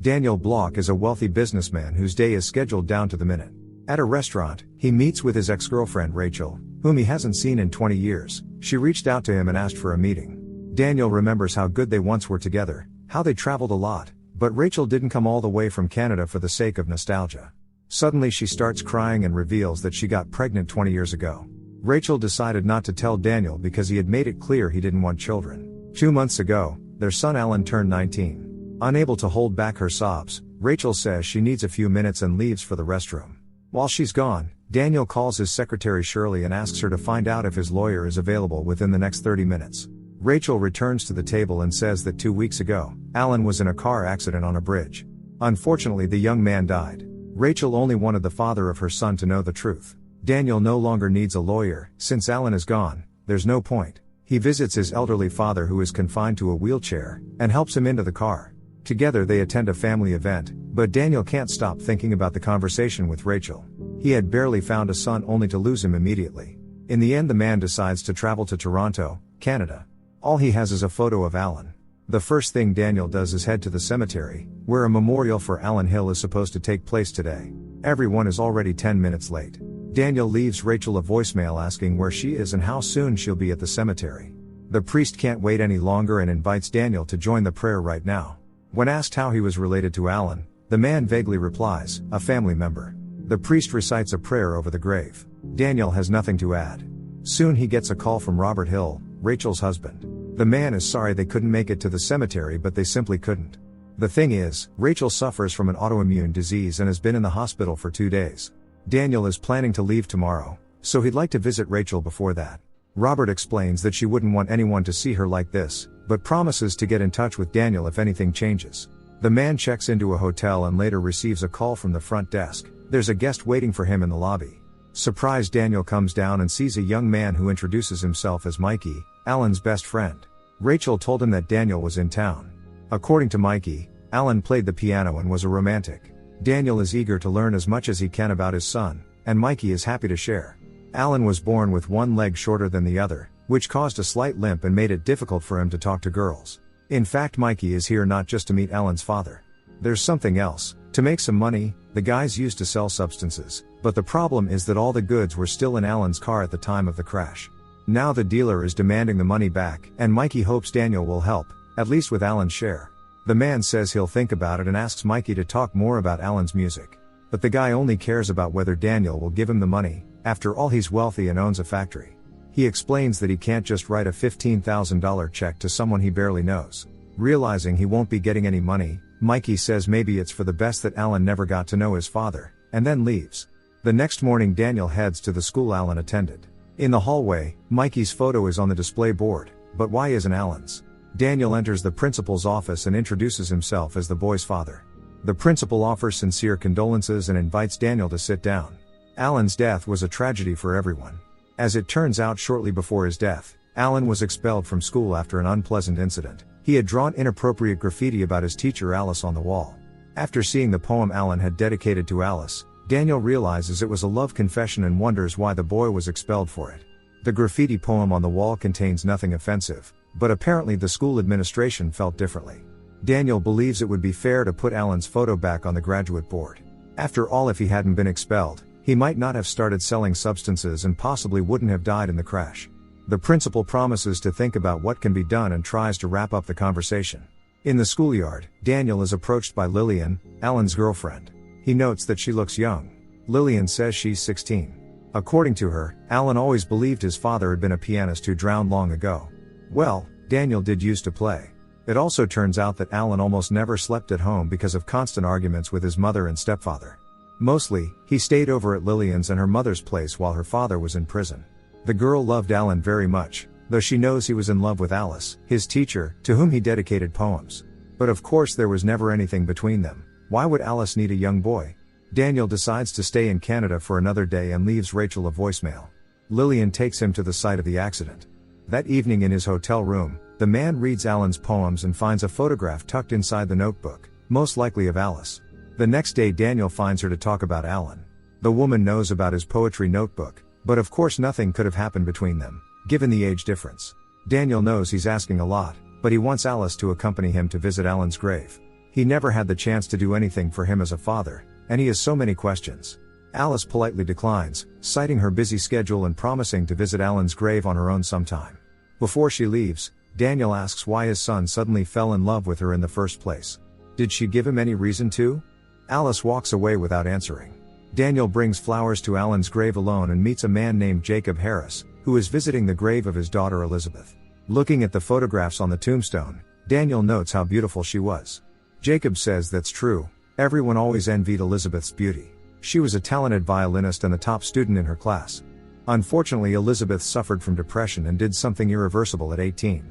Daniel Block is a wealthy businessman whose day is scheduled down to the minute. At a restaurant, he meets with his ex-girlfriend Rachel, whom he hasn't seen in 20 years. She reached out to him and asked for a meeting. Daniel remembers how good they once were together, how they traveled a lot, but Rachel didn't come all the way from Canada for the sake of nostalgia. Suddenly she starts crying and reveals that she got pregnant 20 years ago. Rachel decided not to tell Daniel because he had made it clear he didn't want children. 2 months ago, their son Alan turned 19. Unable to hold back her sobs, Rachel says she needs a few minutes and leaves for the restroom. While she's gone, Daniel calls his secretary Shirley and asks her to find out if his lawyer is available within the next 30 minutes. Rachel returns to the table and says that 2 weeks ago, Alan was in a car accident on a bridge. Unfortunately, the young man died. Rachel only wanted the father of her son to know the truth. Daniel no longer needs a lawyer. Since Alan is gone, there's no point. He visits his elderly father who is confined to a wheelchair, and helps him into the car. Together they attend a family event, but Daniel can't stop thinking about the conversation with Rachel. He had barely found a son only to lose him immediately. In the end, the man decides to travel to Toronto, Canada. All he has is a photo of Alan. The first thing Daniel does is head to the cemetery, where a memorial for Alan Hill is supposed to take place today. Everyone is already 10 minutes late. Daniel leaves Rachel a voicemail asking where she is and how soon she'll be at the cemetery. The priest can't wait any longer and invites Daniel to join the prayer right now. When asked how he was related to Alan, the man vaguely replies, a family member. The priest recites a prayer over the grave. Daniel has nothing to add. Soon he gets a call from Robert Hill, Rachel's husband. The man is sorry they couldn't make it to the cemetery, but they simply couldn't. The thing is, Rachel suffers from an autoimmune disease and has been in the hospital for 2 days. Daniel is planning to leave tomorrow, so he'd like to visit Rachel before that. Robert explains that she wouldn't want anyone to see her like this, but promises to get in touch with Daniel if anything changes. The man checks into a hotel and later receives a call from the front desk. There's a guest waiting for him in the lobby. Surprised, Daniel comes down and sees a young man who introduces himself as Mikey, Alan's best friend. Rachel told him that Daniel was in town. According to Mikey, Alan played the piano and was a romantic. Daniel is eager to learn as much as he can about his son, and Mikey is happy to share. Alan was born with one leg shorter than the other, which caused a slight limp and made it difficult for him to talk to girls. In fact, Mikey is here not just to meet Alan's father. There's something else. To make some money, the guys used to sell substances, but the problem is that all the goods were still in Alan's car at the time of the crash. Now the dealer is demanding the money back, and Mikey hopes Daniel will help, at least with Alan's share. The man says he'll think about it and asks Mikey to talk more about Alan's music. But the guy only cares about whether Daniel will give him the money. After all, he's wealthy and owns a factory. He explains that he can't just write a $15,000 check to someone he barely knows. Realizing he won't be getting any money, Mikey says maybe it's for the best that Alan never got to know his father, and then leaves. The next morning, Daniel heads to the school Alan attended. In the hallway, Mikey's photo is on the display board, but why isn't Alan's? Daniel enters the principal's office and introduces himself as the boy's father. The principal offers sincere condolences and invites Daniel to sit down. Alan's death was a tragedy for everyone. As it turns out, shortly before his death, Alan was expelled from school after an unpleasant incident. He had drawn inappropriate graffiti about his teacher Alice on the wall. After seeing the poem Alan had dedicated to Alice, Daniel realizes it was a love confession and wonders why the boy was expelled for it. The graffiti poem on the wall contains nothing offensive, but apparently the school administration felt differently. Daniel believes it would be fair to put Alan's photo back on the graduate board. After all, if he hadn't been expelled, he might not have started selling substances and possibly wouldn't have died in the crash. The principal promises to think about what can be done and tries to wrap up the conversation. In the schoolyard, Daniel is approached by Lillian, Alan's girlfriend. He notes that she looks young. Lillian says she's 16. According to her, Alan always believed his father had been a pianist who drowned long ago. Well, Daniel did used to play. It also turns out that Alan almost never slept at home because of constant arguments with his mother and stepfather. Mostly, he stayed over at Lillian's and her mother's place while her father was in prison. The girl loved Alan very much, though she knows he was in love with Alice, his teacher, to whom he dedicated poems. But of course there was never anything between them. Why would Alice need a young boy? Daniel decides to stay in Canada for another day and leaves Rachel a voicemail. Lillian takes him to the site of the accident. That evening in his hotel room, the man reads Alan's poems and finds a photograph tucked inside the notebook, most likely of Alice. The next day, Daniel finds her to talk about Alan. The woman knows about his poetry notebook, but of course nothing could have happened between them, given the age difference. Daniel knows he's asking a lot, but he wants Alice to accompany him to visit Alan's grave. He never had the chance to do anything for him as a father, and he has so many questions. Alice politely declines, citing her busy schedule and promising to visit Alan's grave on her own sometime. Before she leaves, Daniel asks why his son suddenly fell in love with her in the first place. Did she give him any reason to? Alice walks away without answering. Daniel brings flowers to Alan's grave alone and meets a man named Jacob Harris, who is visiting the grave of his daughter Elizabeth. Looking at the photographs on the tombstone, Daniel notes how beautiful she was. Jacob says that's true, everyone always envied Elizabeth's beauty. She was a talented violinist and the top student in her class. Unfortunately, Elizabeth suffered from depression and did something irreversible at 18.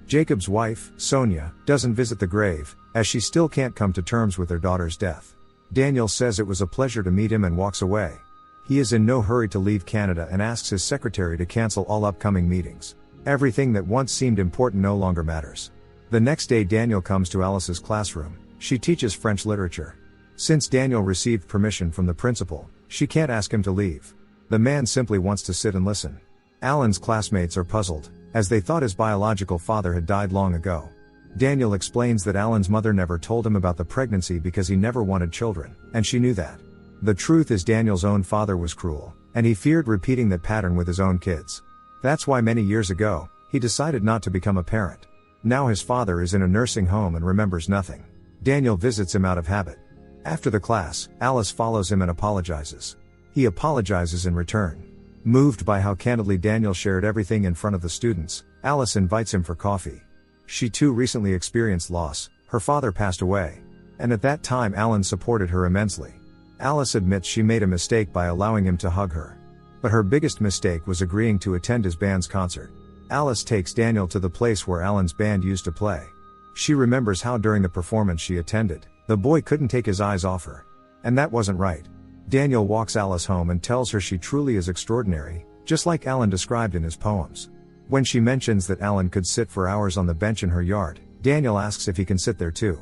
Jacob's wife, Sonia, doesn't visit the grave, as she still can't come to terms with her daughter's death. Daniel says it was a pleasure to meet him and walks away. He is in no hurry to leave Canada and asks his secretary to cancel all upcoming meetings. Everything that once seemed important no longer matters. The next day Daniel comes to Alice's classroom. She teaches French literature. Since Daniel received permission from the principal, she can't ask him to leave. The man simply wants to sit and listen. Alan's classmates are puzzled, as they thought his biological father had died long ago. Daniel explains that Alan's mother never told him about the pregnancy because he never wanted children, and she knew that. The truth is Daniel's own father was cruel, and he feared repeating that pattern with his own kids. That's why many years ago, he decided not to become a parent. Now his father is in a nursing home and remembers nothing. Daniel visits him out of habit. After the class, Alice follows him and apologizes. He apologizes in return. Moved by how candidly Daniel shared everything in front of the students, Alice invites him for coffee. She too recently experienced loss, her father passed away. And at that time Alan supported her immensely. Alice admits she made a mistake by allowing him to hug her. But her biggest mistake was agreeing to attend his band's concert. Alice takes Daniel to the place where Alan's band used to play. She remembers how during the performance she attended, the boy couldn't take his eyes off her. And that wasn't right. Daniel walks Alice home and tells her she truly is extraordinary, just like Alan described in his poems. When she mentions that Alan could sit for hours on the bench in her yard, Daniel asks if he can sit there too.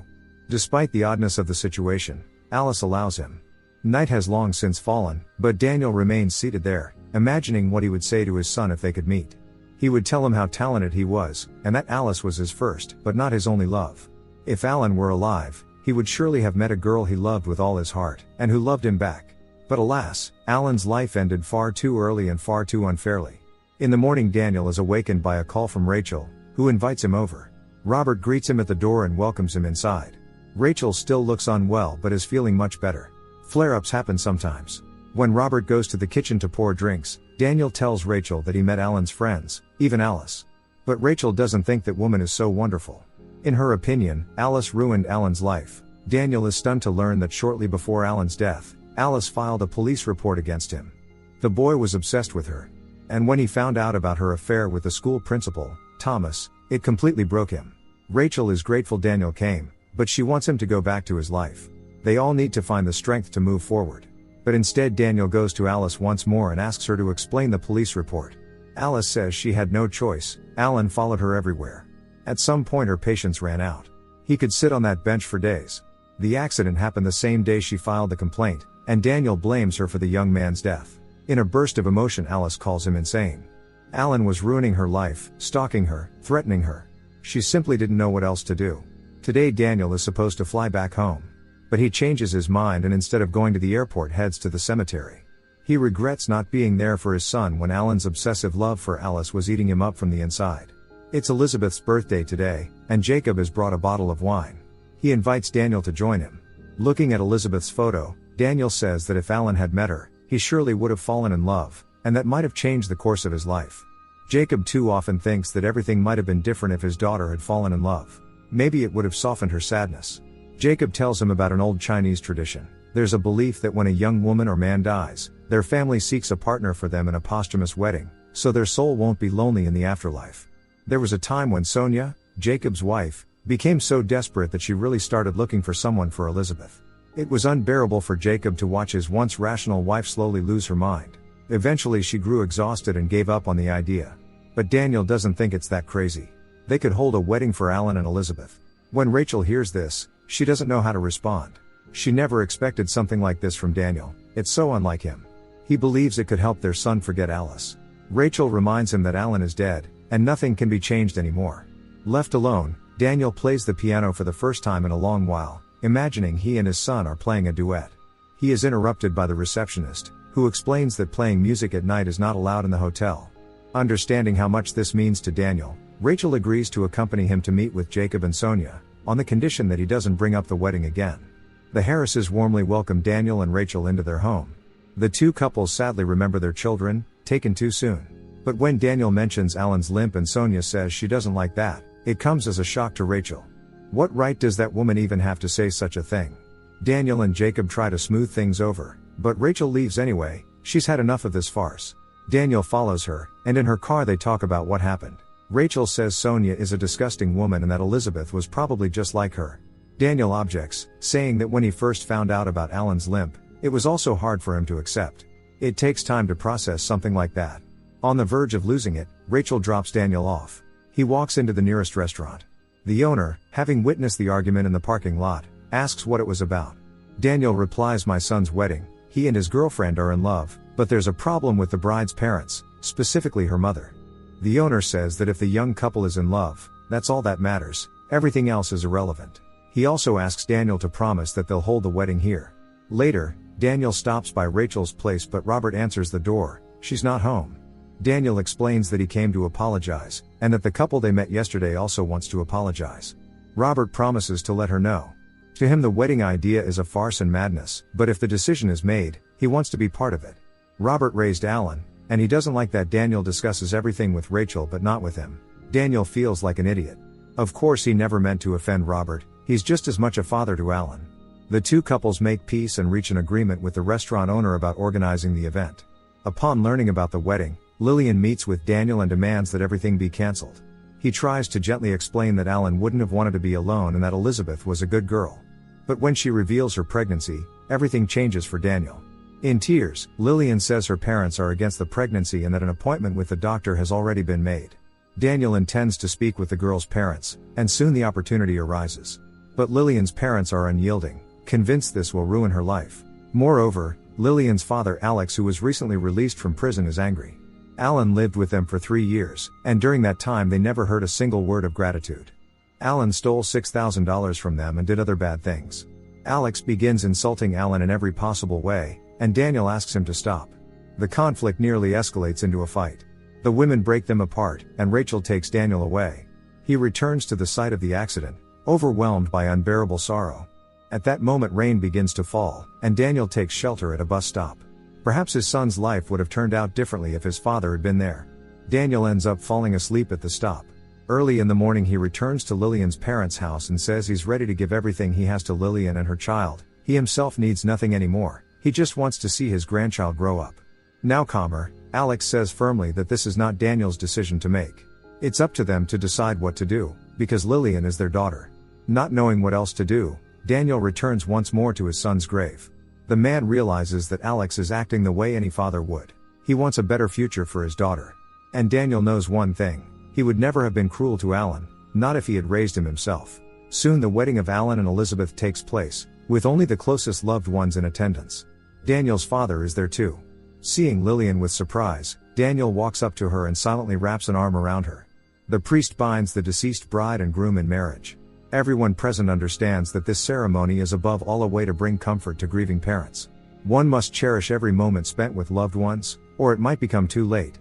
Despite the oddness of the situation, Alice allows him. Night has long since fallen, but Daniel remains seated there, imagining what he would say to his son if they could meet. He would tell him how talented he was, and that Alice was his first, but not his only love. If Alan were alive, he would surely have met a girl he loved with all his heart, and who loved him back. But alas, Alan's life ended far too early and far too unfairly. In the morning Daniel is awakened by a call from Rachel, who invites him over. Robert greets him at the door and welcomes him inside. Rachel still looks unwell but is feeling much better. Flare-ups happen sometimes. When Robert goes to the kitchen to pour drinks, Daniel tells Rachel that he met Alan's friends, even Alice. But Rachel doesn't think that woman is so wonderful. In her opinion, Alice ruined Alan's life. Daniel is stunned to learn that shortly before Alan's death, Alice filed a police report against him. The boy was obsessed with her. And when he found out about her affair with the school principal, Thomas, it completely broke him. Rachel is grateful Daniel came, but she wants him to go back to his life. They all need to find the strength to move forward. But instead Daniel goes to Alice once more and asks her to explain the police report. Alice says she had no choice, Alan followed her everywhere. At some point her patience ran out. He could sit on that bench for days. The accident happened the same day she filed the complaint, and Daniel blames her for the young man's death. In a burst of emotion Alice calls him insane. Alan was ruining her life, stalking her, threatening her. She simply didn't know what else to do. Today Daniel is supposed to fly back home. But he changes his mind and instead of going to the airport heads to the cemetery. He regrets not being there for his son when Alan's obsessive love for Alice was eating him up from the inside. It's Elizabeth's birthday today, and Jacob has brought a bottle of wine. He invites Daniel to join him. Looking at Elizabeth's photo, Daniel says that if Alan had met her, he surely would have fallen in love, and that might have changed the course of his life. Jacob too often thinks that everything might have been different if his daughter had fallen in love. Maybe it would have softened her sadness. Jacob tells him about an old Chinese tradition. There's a belief that when a young woman or man dies, their family seeks a partner for them in a posthumous wedding, so their soul won't be lonely in the afterlife. There was a time when Sonia, Jacob's wife, became so desperate that she really started looking for someone for Elizabeth. It was unbearable for Jacob to watch his once rational wife slowly lose her mind. Eventually she grew exhausted and gave up on the idea. But Daniel doesn't think it's that crazy. They could hold a wedding for Alan and Elizabeth. When Rachel hears this, she doesn't know how to respond. She never expected something like this from Daniel. It's so unlike him. He believes it could help their son forget Alice. Rachel reminds him that Alan is dead, and nothing can be changed anymore. Left alone, Daniel plays the piano for the first time in a long while, imagining he and his son are playing a duet. He is interrupted by the receptionist, who explains that playing music at night is not allowed in the hotel. Understanding how much this means to Daniel, Rachel agrees to accompany him to meet with Jacob and Sonia, on the condition that he doesn't bring up the wedding again. The Harrises warmly welcome Daniel and Rachel into their home. The two couples sadly remember their children, taken too soon. But when Daniel mentions Alan's limp and Sonia says she doesn't like that, it comes as a shock to Rachel. What right does that woman even have to say such a thing? Daniel and Jacob try to smooth things over, but Rachel leaves anyway. She's had enough of this farce. Daniel follows her, and in her car they talk about what happened. Rachel says Sonia is a disgusting woman and that Elizabeth was probably just like her. Daniel objects, saying that when he first found out about Alan's limp, it was also hard for him to accept. It takes time to process something like that. On the verge of losing it, Rachel drops Daniel off. He walks into the nearest restaurant. The owner, having witnessed the argument in the parking lot, asks what it was about. Daniel replies, "My son's wedding. He and his girlfriend are in love, but there's a problem with the bride's parents, specifically her mother." The owner says that if the young couple is in love, that's all that matters, everything else is irrelevant. He also asks Daniel to promise that they'll hold the wedding here. Later, Daniel stops by Rachel's place but Robert answers the door. She's not home. Daniel explains that he came to apologize, and that the couple they met yesterday also wants to apologize. Robert promises to let her know. To him the wedding idea is a farce and madness, but if the decision is made, he wants to be part of it. Robert raised Alan, and he doesn't like that Daniel discusses everything with Rachel but not with him. Daniel feels like an idiot. Of course he never meant to offend Robert, he's just as much a father to Alan. The two couples make peace and reach an agreement with the restaurant owner about organizing the event. Upon learning about the wedding, Lillian meets with Daniel and demands that everything be cancelled. He tries to gently explain that Alan wouldn't have wanted to be alone and that Elizabeth was a good girl. But when she reveals her pregnancy, everything changes for Daniel. In tears, Lillian says her parents are against the pregnancy and that an appointment with the doctor has already been made. Daniel intends to speak with the girl's parents, and soon the opportunity arises. But Lillian's parents are unyielding, convinced this will ruin her life. Moreover, Lillian's father Alex, who was recently released from prison, is angry. Alan lived with them for 3 years, and during that time they never heard a single word of gratitude. Alan stole $6,000 from them and did other bad things. Alex begins insulting Alan in every possible way, and Daniel asks him to stop. The conflict nearly escalates into a fight. The women break them apart, and Rachel takes Daniel away. He returns to the site of the accident, overwhelmed by unbearable sorrow. At that moment rain begins to fall, and Daniel takes shelter at a bus stop. Perhaps his son's life would have turned out differently if his father had been there. Daniel ends up falling asleep at the stop. Early in the morning he returns to Lillian's parents' house and says he's ready to give everything he has to Lillian and her child. He himself needs nothing anymore, he just wants to see his grandchild grow up. Now calmer, Alex says firmly that this is not Daniel's decision to make. It's up to them to decide what to do, because Lillian is their daughter. Not knowing what else to do, Daniel returns once more to his son's grave. The man realizes that Alex is acting the way any father would. He wants a better future for his daughter. And Daniel knows one thing. He would never have been cruel to Alan, not if he had raised him himself. Soon the wedding of Alan and Elizabeth takes place, with only the closest loved ones in attendance. Daniel's father is there too. Seeing Lillian with surprise, Daniel walks up to her and silently wraps an arm around her. The priest binds the deceased bride and groom in marriage. Everyone present understands that this ceremony is above all a way to bring comfort to grieving parents. One must cherish every moment spent with loved ones, or it might become too late.